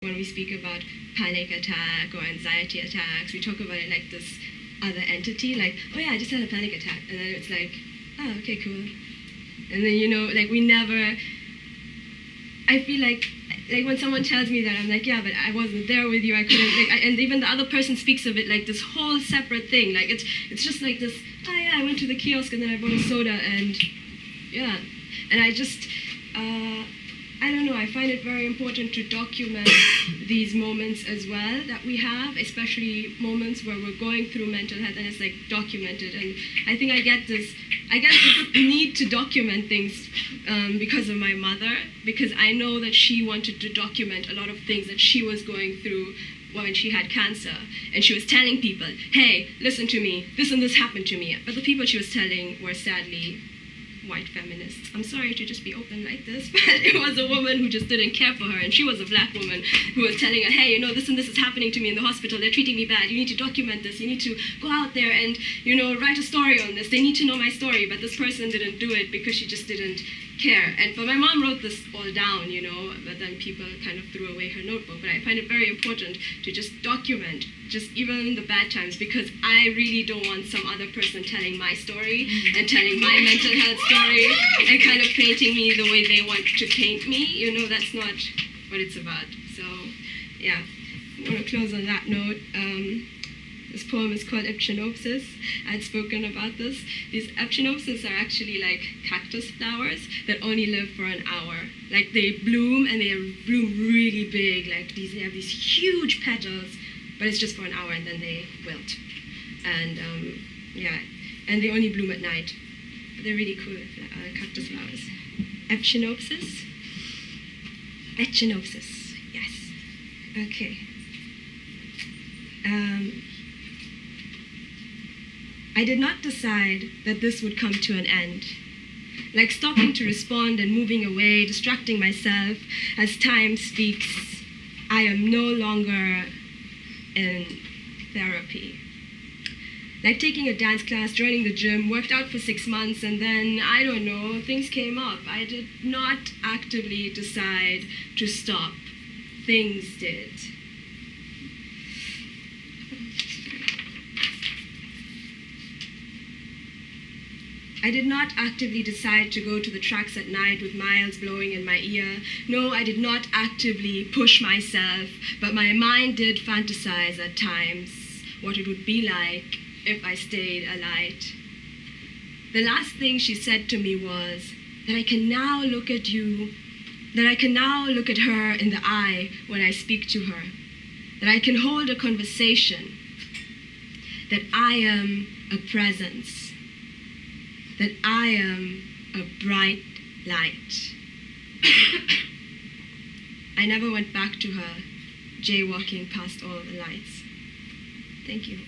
when we speak about panic attack or anxiety attacks, we talk about it like this other entity, like, oh yeah, I just had a panic attack. And then it's like, oh, okay, cool. And then, you know, like we never, I feel like when someone tells me that, I'm like, yeah, but I wasn't there with you, I couldn't, like, and even the other person speaks of it like this whole separate thing. Like it's just like this, oh yeah, I went to the kiosk and then I bought a soda and yeah. And I just, I don't know, I find it very important to document these moments as well that we have, especially moments where we're going through mental health and it's like documented. And I think I get this need to document things because of my mother, because I know that she wanted to document a lot of things that she was going through when she had cancer. And she was telling people, hey, listen to me, this and this happened to me. But the people she was telling were sadly white feminists. I'm sorry to just be open like this, but it was a woman who just didn't care for her, and she was a black woman who was telling her, hey, you know, this and this is happening to me in the hospital, they're treating me bad, you need to document this, you need to go out there and, you know, write a story on this, they need to know my story. But this person didn't do it because she just didn't care. And but my mom wrote this all down, you know, but then people kind of threw away her notebook. But I find it very important to just document just even the bad times, because I really don't want some other person telling my story and telling my mental health story and kind of painting me the way they want to paint me. You know, that's not what it's about. So, yeah, I'm going to close on that note. This poem is called Echinopsis. I'd spoken about this. These Echinopsis are actually like cactus flowers that only live for an hour. Like they bloom and they bloom really big. Like they have these huge petals, but it's just for an hour and then they wilt. And yeah, and they only bloom at night. But they're really cool cactus flowers. Echinopsis. Echinopsis. Yes. Okay. I did not decide that this would come to an end. Like stopping to respond and moving away, distracting myself as time speaks, I am no longer in therapy. Like taking a dance class, joining the gym, worked out for 6 months, and then, I don't know, things came up. I did not actively decide to stop. Things did. I did not actively decide to go to the tracks at night with miles blowing in my ear. No, I did not actively push myself, but my mind did fantasize at times what it would be like if I stayed alight. The last thing she said to me was that I can now look at you, that I can now look at her in the eye when I speak to her, that I can hold a conversation, that I am a presence, that I am a bright light. I never went back to her, jaywalking past all the lights. Thank you.